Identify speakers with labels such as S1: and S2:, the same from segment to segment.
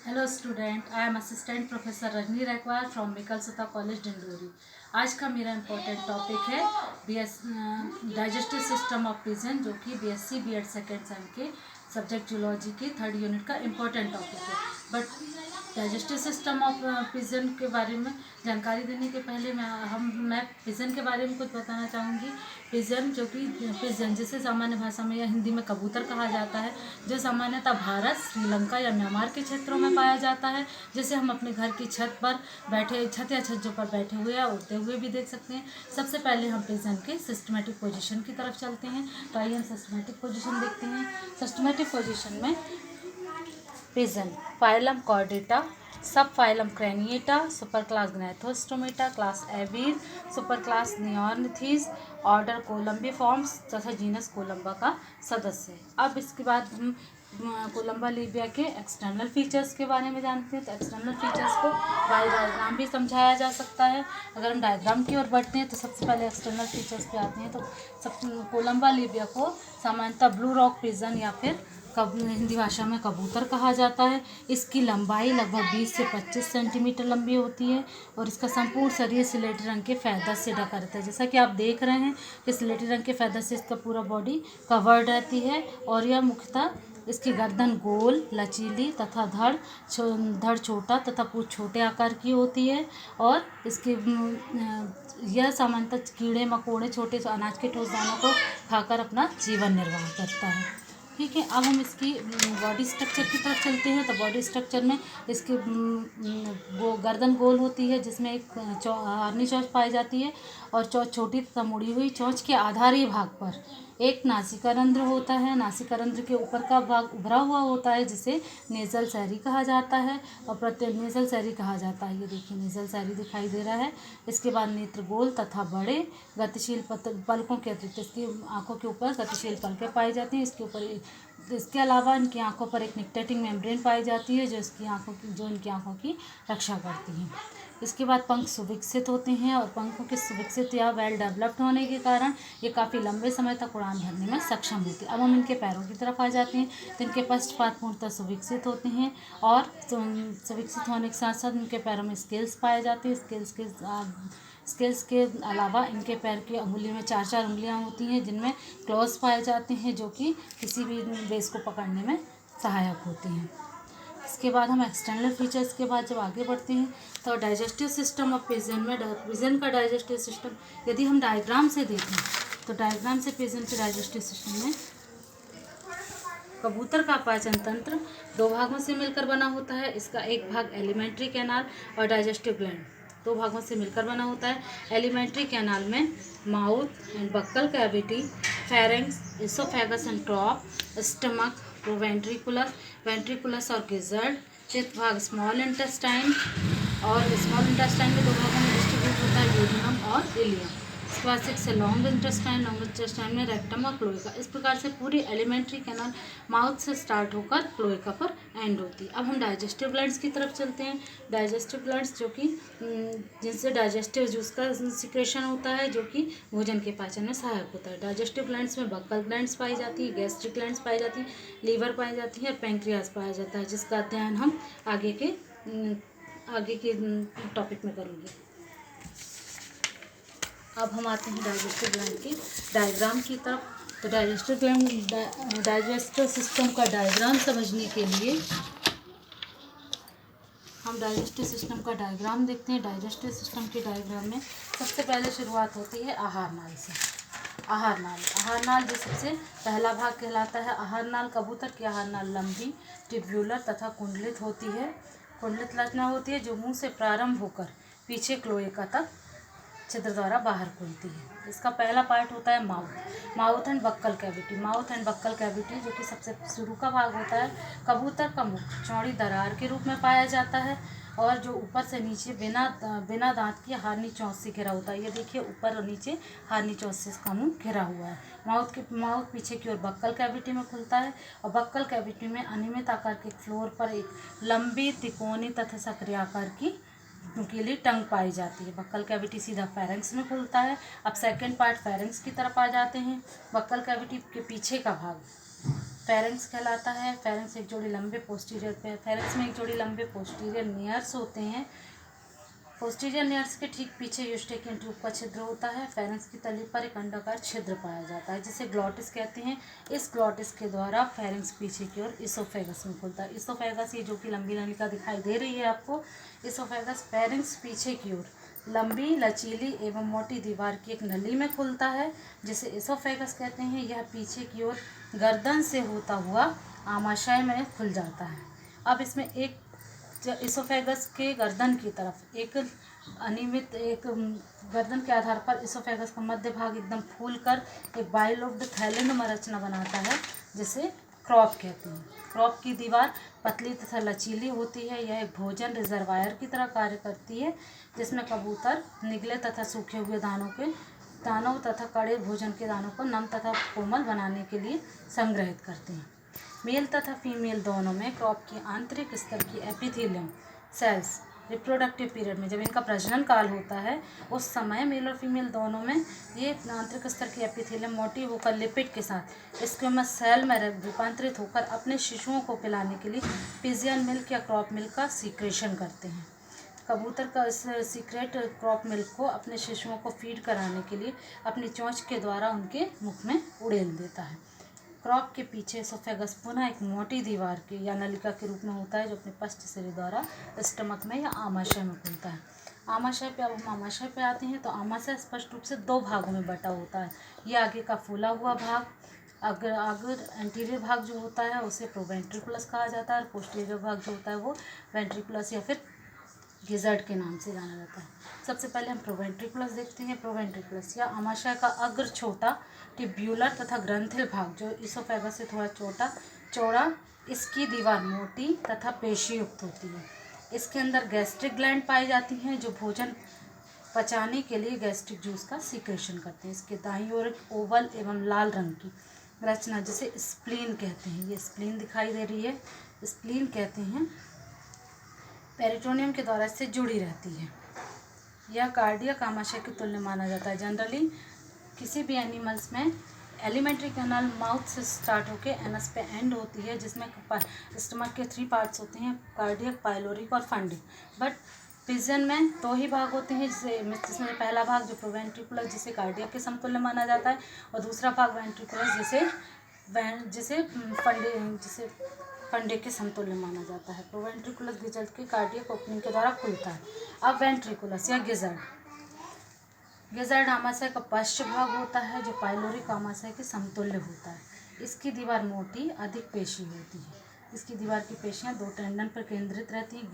S1: Hello student, I am assistant professor Rajni Raikwar from Mekal Suta college Dindori. आज का मेरा इम्पोर्टेंट टॉपिक है BS digestive system of pigeon, जो कि बीएससी बीएड सेकेंड सेम के सब्जेक्ट जूलॉजी की थर्ड यूनिट का इम्पोर्टेंट टॉपिक है। But digestive system of pigeon के बारे में जानकारी देने के पहले मैं पिजन के बारे में कुछ बताना चाहूँगी। पिजन, जो कि पिजन जिसे सामान्य भाषा में या हिंदी में कबूतर कहा जाता है, जो सामान्यतः भारत, श्रीलंका या म्यांमार के क्षेत्रों में पाया जाता है, जिसे हम अपने घर की छत पर बैठे छत या छज्जों पर बैठे हुए या उड़ते हुए भी देख सकते हैं। सबसे पहले हम पिजन के सिस्टमेटिक पोजीशन की तरफ चलते हैं। तो आइए हम सिस्टमेटिक पोजीशन देखते हैं। सिस्टमेटिक पोजीशन में pigeon phylum chordata, sub phylum craniata, super class gnathostomata, class aves, super class neornithes, order columbiformes तथा जीनस कोलम्बा का सदस्य है। अब इसके बाद हम कोलम्बा लीबिया के एक्सटर्नल फीचर्स के बारे में जानते हैं। तो एक्सटर्नल फीचर्स को बाय डायग्राम भी समझाया जा सकता है। अगर हम डायग्राम की ओर बढ़ते हैं तो सबसे पहले एक्सटर्नल फीचर्स पे आते हैं। तो कोलम्बा लीबिया को सामान्यतः ब्लू रॉक पिजन या फिर हिंदी भाषा में कबूतर कहा जाता है। इसकी लंबाई लगभग 20 से 25 सेंटीमीटर लंबी होती है और इसका संपूर्ण शरीर स्लेटी रंग के फैदर से ढका रहता है। जैसा कि आप देख रहे हैं कि स्लेटी रंग के फैदर से इसका पूरा बॉडी कवर्ड रहती है और यह मुख्यतः इसकी गर्दन गोल, लचीली तथा धड़ छोटा तथा पूंछ छोटे आकार की होती है। और इसकी यह सामान्यतः कीड़े मकोड़े, छोटे अनाज के ठोस दानों को खाकर अपना जीवन निर्वाह करता है। ठीक है, अब हम इसकी बॉडी स्ट्रक्चर की तरफ चलते हैं। तो बॉडी स्ट्रक्चर में इसकी गर्दन गोल होती है, जिसमें एक आर्नी चोंच पाई जाती है और चोंच छोटी तथा मुड़ी हुई। चोंच के आधारी भाग पर एक नासिका रंध्र होता है। नासिका रंध्र के ऊपर का भाग उभरा हुआ होता है, जिसे नेजल सैरी कहा जाता है और नेजल सैरी कहा जाता है। ये देखिए, नेजल सैरी दिखाई दे रहा है। इसके बाद नेत्र गोल तथा बड़े गतिशील पलकों के अतिरिक्त इसकी आंखों के ऊपर गतिशील पलकें पाई जाती हैं। इसके अलावा इनकी आंखों पर एक निक्टेटिंग मेम्ब्रेन पाई जाती है, जो इनकी आंखों की रक्षा करती है। इसके बाद पंख सुविकसित होते हैं और पंखों के सुविकसित या वेल डेवलप्ड होने के कारण ये काफ़ी लंबे समय तक उड़ान भरने में सक्षम होती है। अब हम इनके पैरों की तरफ आ जाते हैं। तो इनके पश्चपाद पूर्णतः सुविकसित होते हैं और सुविकसित होने के साथ साथ इनके पैरों में स्केल्स पाए जाते हैं। स्केल्स के अलावा इनके पैर की अंगुली में 4 उंगलियां होती हैं, जिनमें क्लॉज पाए जाते हैं, जो कि किसी भी बेस को पकड़ने में सहायक होती हैं। इसके बाद हम एक्सटर्नल फीचर्स के बाद जब आगे बढ़ते हैं तो डाइजेस्टिव सिस्टम ऑफ पिजन का डाइजेस्टिव सिस्टम यदि हम डायग्राम से देखें तो डायग्राम से पिजन के डाइजेस्टिव सिस्टम में कबूतर का पाचन तंत्र 2 भागों से मिलकर बना होता है। इसका एक भाग एलिमेंट्री कैनाल और डाइजेस्टिव ग्लैंड 2 भागों से मिलकर बना होता है। एलिमेंट्री कैनाल में mouth and buccal cavity, pharynx, oesophagus and crop, stomach, ventriculus और गिजर्ड। फिफ्थ भाग स्मॉल इंटेस्टाइन, और स्मॉल इंटेस्टाइन में 2 भागों में डिस्ट्रीब्यूट होता है, ड्यूोडेनम और इलियम। इसके बाद 6 है लॉन्ग इंटेस्टाइन में रेक्टम और क्लोएका। इस प्रकार से पूरी एलिमेंट्री कैनाल माउथ से स्टार्ट होकर क्लोएका पर एंड होती है। अब हम डाइजेस्टिव ग्लैंड्स की तरफ चलते हैं। डाइजेस्टिव ग्लैंड्स, जो कि जिनसे डाइजेस्टिव जूस का सिक्रेशन होता है, जो कि भोजन के पाचन में सहायक होता है। डाइजेस्टिव ग्लैंड्स में बक्कल ग्लैंड्स पाई जाती है, गैस्ट्रिक ग्लैंड्स पाई जाती है, लीवर पाई जाती है और पैंक्रियाज पाया जाता है, जिसका अध्ययन हम आगे के टॉपिक में करेंगे। अब हम आते हैं डाइजेस्टिव ग्लैंड के डायग्राम की तरफ। तो डाइजेस्टिव सिस्टम का डायग्राम समझने के लिए हम डाइजेस्टिव सिस्टम का डायग्राम देखते हैं। डाइजेस्टिव सिस्टम के डायग्राम में सबसे पहले शुरुआत होती है आहार नाल से। आहार नाल जो सबसे पहला भाग कहलाता है। आहार नाल, कबूतर की आहार नाल लंबी, ट्यूब्यूलर तथा कुंडलित होती है। कुंडलित रचना होती है, जो मुंह से प्रारंभ होकर पीछे क्लोएका तक छिद्र द्वारा बाहर खुलती है। इसका पहला पार्ट होता है माउथ एंड बक्कल कैविटी, जो कि सबसे शुरू का भाग होता है। कबूतर का मुख चौड़ी दरार के रूप में पाया जाता है और जो ऊपर से नीचे बिना दांत की हार्नी चोंच से घिरा होता है। ये देखिए, ऊपर और नीचे हार्नी चोंच से इसका मुंह घिरा हुआ है। माउथ पीछे की ओर बक्कल कैविटी में खुलता है और बक्कल कैविटी में अनियमित आकार के फ्लोर पर एक लंबी, तिकोनी तथा सक्रिय आकार की नुकीली टंग पाई जाती है। बक्कल कैविटी सीधा फेरेंक्स में खुलता है। अब सेकंड पार्ट फेरेंक्स की तरफ आ जाते हैं। बक्कल कैविटी के पीछे का भाग फेरेंक्स कहलाता है। फेरेंक्स एक जोड़ी लंबे पोस्टीरियर पे, फेरेंक्स में एक जोड़ी लंबे पोस्टीरियर नियर्स होते हैं। पोस्टीरियर नियर्स के ठीक पीछे यूस्टेकियन ट्यूब का छिद्र होता है। फेरेंक्स की तली पर एक अंडाकार छिद्र पाया जाता है जिसे ग्लॉटिस कहते हैं। इस ग्लॉटिस के द्वारा फेरेंक्स पीछे की ओर इसोफेगस में खुलता है। इसोफेगस, ये जो कि लंबी नलिका दिखाई दे रही है आपको, इसोफेगस फेरेंक्स पीछे की ओर लंबी, लचीली एवं मोटी दीवार की एक नली में खुलता है जिसे इसोफेगस कहते हैं। यह पीछे की ओर गर्दन से होता हुआ आमाशय में खुल जाता है। अब इसमें एक इसोफेगस के गर्दन की तरफ एक अनियमित एक गर्दन के आधार पर इसोफेगस का मध्य भाग एकदम फूलकर एक बाइलोब्ड थैलेनुमा रचना बनाता है जिसे क्रॉप कहते हैं। क्रॉप की दीवार पतली तथा लचीली होती है। यह एक भोजन रिजर्वायर की तरह कार्य करती है जिसमें कबूतर निगले तथा सूखे हुए दानों तथा कड़े भोजन के दानों को नम तथा कोमल बनाने के लिए संग्रहित करते हैं। मेल तथा फीमेल दोनों में क्रॉप की आंतरिक स्तर की एपिथेलियम सेल्स रिप्रोडक्टिव पीरियड में, जब इनका प्रजनन काल होता है उस समय मेल और फीमेल दोनों में ये आंतरिक स्तर की एपिथेलियम मोटी होकर लिपिड के साथ स्क्वेमस सेल में रूपांतरित होकर अपने शिशुओं को पिलाने के लिए पिजियन मिल्क या क्रॉप मिल्क का सीक्रेशन करते हैं। कबूतर का इस सीक्रेट क्रॉप मिल्क को अपने शिशुओं को फीड कराने के लिए अपनी चोंच के द्वारा उनके मुख में उड़ेल देता है। क्रॉप के पीछे इसोफेगस पुनः एक मोटी दीवार के या नलिका के रूप में होता है जो अपने पश्च सिरे द्वारा स्टमक में या आमाशय में खुलता है। आमाशय पे, अब हम आमाशय पे आते हैं तो आमाशय स्पष्ट रूप से दो भागों में बटा होता है। ये आगे का फूला हुआ भाग, अगर एंटीरियर भाग जो होता है उसे प्रोवेंट्रिकुलस कहा जाता है और पोस्टीरियर भाग जो होता है वो वेंट्रिकुलस या फिर गिजर्ड के नाम से जाना जाता है। सबसे पहले हम प्रोवेंट्रिकुलस देखते हैं। प्रोवेंट्रिकुलस या आमाशय का अग्र छोटा टिब्यूलर तथा ग्रंथिल भाग जो इसोफेगस से थोड़ा चौड़ा, इसकी दीवार मोटी तथा पेशीयुक्त होती है। इसके अंदर गैस्ट्रिक ग्लैंड पाई जाती हैं जो भोजन पचाने के लिए गैस्ट्रिक जूस का सीक्रेशन करते हैं। इसके दाईं ओर एक ओवल एवं लाल रंग की रचना जिसे स्प्लीन कहते हैं, ये स्प्लीन दिखाई दे रही है, स्प्लीन कहते हैं, पेरिटोनियम के द्वारा इससे जुड़ी रहती है। यह कार्डियक आमाशय के तुल्य माना जाता है। जनरली किसी भी एनिमल्स में एलिमेंट्री कैनाल माउथ से स्टार्ट होकर एनस पे एंड होती है जिसमें स्टमक के 3 पार्ट्स होते हैं, कार्डियक, पाइलोरिक और फंडिक। बट पिजन में 2 ही भाग होते हैं जिसमें पहला भाग जो प्रोवेंट्रिकुलस जिसे कार्डियक के समतुल्य माना जाता है और दूसरा भाग वेंट्रिकुलस जिसे फंडे के समतुल्य माना जाता है। प्रोवेंट्रिकुलस गिजर्ड के कार्डियक ओपनिंग के द्वारा खुलता है। अब वेंट्रिकुलस या गिजर्ड आमाशय का पश्च भाग होता है जो पाइलोरिक आमाशय के समतुल्य होता है। इसकी दीवार मोटी, अधिक पेशी होती है। इसकी दीवार की पेशियां 2 टेंडन पर केंद्रित रहती हैं।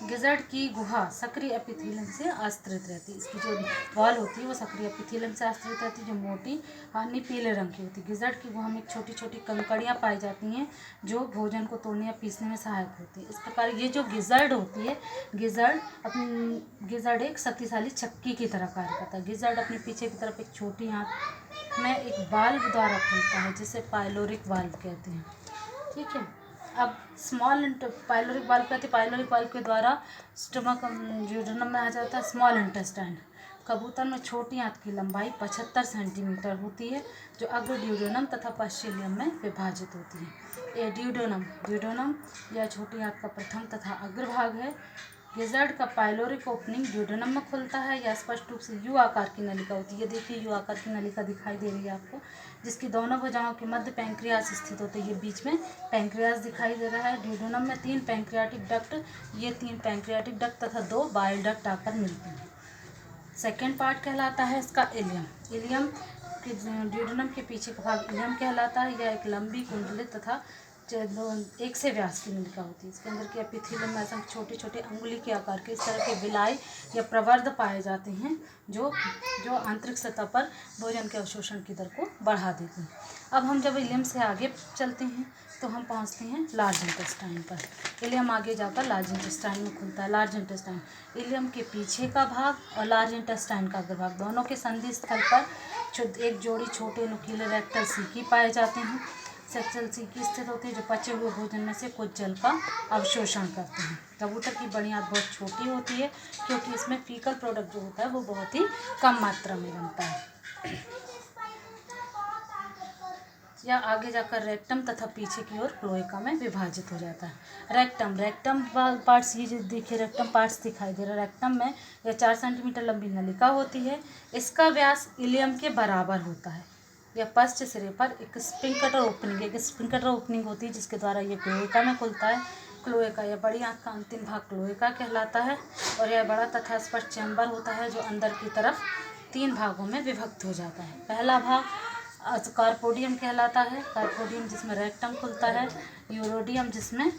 S1: गिजर्ड की गुहा सक्रिय एपिथेलियम से आश्रित रहती है। इसकी जो वॉल होती है वो सक्रिय एपिथेलियम से आश्रित रहती है जो मोटी हानि पीले रंग की होती है। गिजर्ड की गुहा में छोटी छोटी कंकड़ियाँ पाई जाती हैं जो भोजन को तोड़ने या पीसने में सहायक होती है। इस प्रकार ये जो गिजर्ड होती है, गिजर्ड एक शक्तिशाली चक्की की तरह कार्य करता है। गिजर्ड अपने पीछे की तरफ एक छोटी आँख में एक वाल्व द्वारा खुलता है जिसे पाइलोरिक वाल्व कहते हैं। ठीक है, अब पाइलोरिक वाल्व के द्वारा स्टमक ड्यूडेनम में आ जाता है स्मॉल इंटेस्टाइन। कबूतर में छोटी आंत की लंबाई 75 सेंटीमीटर होती है जो अग्र ड्यूडेनम तथा पश्चिलियम में विभाजित होती है। ये ड्यूडेनम या छोटी आंत का प्रथम तथा अग्रभाग है। गिजर्ड का पाइलोरिक ओपनिंग ड्यूडेनम में खुलता है। यह स्पष्ट रूप से यू आकार की नलिका होती है। ये देखिए यू आकार की नलिका दिखाई दे रही है आपको, जिसकी दोनों भुजाओं के मध्य पैंक्रियास स्थित होते हैं। ये बीच में पैंक्रियास दिखाई दे रहा है। ड्यूडेनम में 3 पैंक्रियाटिक डक्ट, ये 3 पैंक्रियाटिक डक्ट तथा 2 बाइल डक्ट आकर मिलते हैं। सेकेंड पार्ट कहलाता है इसका इलियम ड्यूडेनम के पीछे का भाग इलियम कहलाता है। यह एक लंबी कुंडलित तथा 1 से व्यास की नलिका होती है। इसके अंदर के एपिथेलियम में ऐसे छोटे छोटे अंगुली के आकार के इस तरह के विलाय या प्रवर्ध पाए जाते हैं जो आंतरिक सतह पर भोजन के अवशोषण की दर को बढ़ा देते हैं। अब हम जब इलियम से आगे चलते हैं तो हम पहुंचते हैं लार्ज इंटेस्टाइन पर। इलियम आगे जाकर लार्ज इंटेस्टाइन में खुलता है। लार्ज इंटेस्टाइन इलियम के पीछे का भाग और लार्ज इंटेस्टाइन का अग्रभाग दोनों के संधि स्थल पर एक जोड़ी छोटे नुकीले रेक्टल सीकी पाए जाते हैं। सेक्शुअल सीकी स्थित होती है जो पचे हुए भोजन में से कुछ जल का अवशोषण करते हैं। कबूतर की बड़ी आंत बहुत छोटी होती है क्योंकि इसमें फीकल प्रोडक्ट जो होता है वो बहुत ही कम मात्रा में बनता है। या आगे जाकर रेक्टम तथा पीछे की ओर क्लोएका में विभाजित हो जाता है। रेक्टम पार्ट्स, ये जो देखिए रेक्टम पार्ट्स दिखाई दे रहा है। रेक्टम में यह 4 सेंटीमीटर लंबी नलिका होती है। इसका व्यास इलियम के बराबर होता है। यह पश्च सिरे पर एक स्पिंकटर ओपनिंग होती है जिसके द्वारा ये क्लोएका में खुलता है। क्लोएका, यह बड़ी आंत का अंतिम भाग क्लोएका कहलाता है और यह बड़ा तथा स्पष्ट चैम्बर होता है जो अंदर की तरफ 3 भागों में विभक्त हो जाता है। पहला भाग कार्पोडियम कहलाता है। कार्पोडियम जिसमें रेक्टम खुलता है। यूरोडियम जिसमें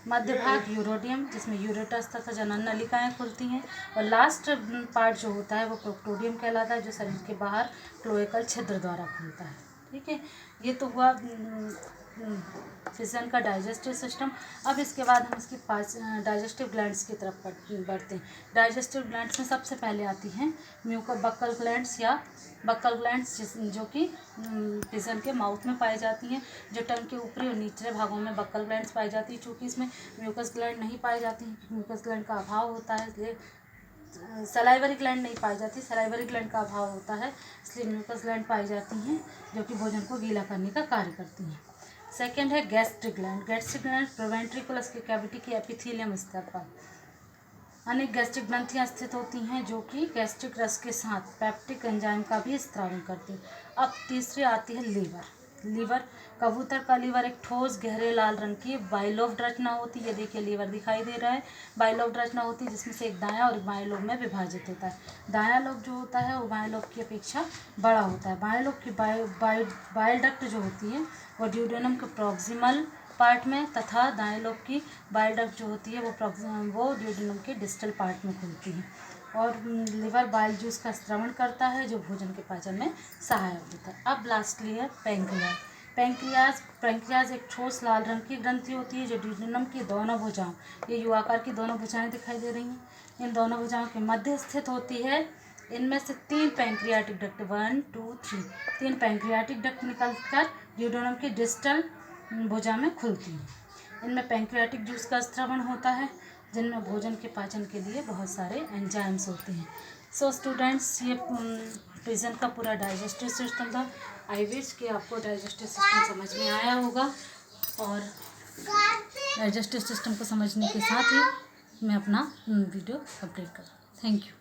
S1: मध्य भाग, यूरोडियम जिसमें यूरेटस तथा जनन नलिकाएं खुलती हैं। और लास्ट पार्ट जो होता है वो प्रोक्टोडियम कहलाता है जो शरीर के बाहर क्लोएकल छिद्र द्वारा खुलता है। ठीक है, ये तो हुआ फिशन का डाइजेस्टिव सिस्टम। अब इसके बाद हम इसकी डाइजेस्टिव ग्लैंड्स की तरफ बढ़ते हैं। डाइजेस्टिव ग्लैंड्स में सबसे पहले आती हैं म्यूकोबक्कल ग्लैंड्स या बक्कल ग्लैंड्स, जो कि फिशन के माउथ में पाई जाती हैं। जो टंग के ऊपरी और निचले भागों में बक्कल ग्लैंड्स पाई जाती है। चूँकि इसमें म्यूकस ग्लैंड नहीं पाई जाती हैं, म्यूकस ग्लैंड का अभाव होता है, इसलिए सलाइवरी ग्लैंड नहीं पाई जाती। सलाइवरी ग्लैंड का अभाव होता है इसलिए म्यूकस ग्लैंड पाई जाती हैं जो कि भोजन को गीला करने का कार्य करती हैं। सेकेंड है gastric gland. Gastric gland proventriculus के कैविटी के एपिथेलियम स्तर पर अनेक गैस्ट्रिक ग्रंथियाँ स्थित होती हैं जो कि गैस्ट्रिक रस के साथ पैप्टिक एंजाइम का भी स्त्रावन करती हैं। अब तीसरी आती है लीवर। कबूतर का लीवर एक ठोस गहरे लाल रंग की बाइलोब्ड रचना होती है। ये देखिए लीवर दिखाई दे रहा है। बाइलोब्ड रचना होती है जिसमें से एक दायां और बाएं लोब में विभाजित होता है। दायां लोब जो होता है वो बाएं लोब की अपेक्षा बड़ा होता है। बाएं लोब की बाइल डक्ट जो होती है वो ड्यूडेनम के प्रॉक्सिमल पार्ट में तथा दाएं लोब की बाइल डक्ट जो होती है वो ड्यूडेनम के डिस्टल पार्ट में खुलती है। और लिवर बाइल जूस का स्त्रवण करता है जो भोजन के पाचन में सहायक होता है। अब लास्टली है पैंक्रियाज एक ठोस लाल रंग की ग्रंथि होती है जो ड्यूडेनम की दोनों भुजाओं, ये यू आकार की दोनों भुजाएं दिखाई दे रही हैं, इन दोनों भुजाओं के मध्य स्थित होती है। इनमें से 3 पैंक्रियाटिक डक्ट 1 2 3 3 पैंक्रियाटिक डक्ट निकलकर ड्यूडेनम की डिस्टल भुजा में खुलती हैं। इनमें पैंक्रियाटिक जूस का स्त्रवण होता है जिनमें भोजन के पाचन के लिए बहुत सारे एंजाइम्स होते हैं। सो स्टूडेंट्स, ये पिजन का पूरा डाइजेस्टिव सिस्टम था। आई विश कि आपको डाइजेस्टिव सिस्टम समझ में आया होगा। और डाइजेस्टिव सिस्टम को समझने के साथ ही मैं अपना वीडियो अपडेट करूँ। Thank you.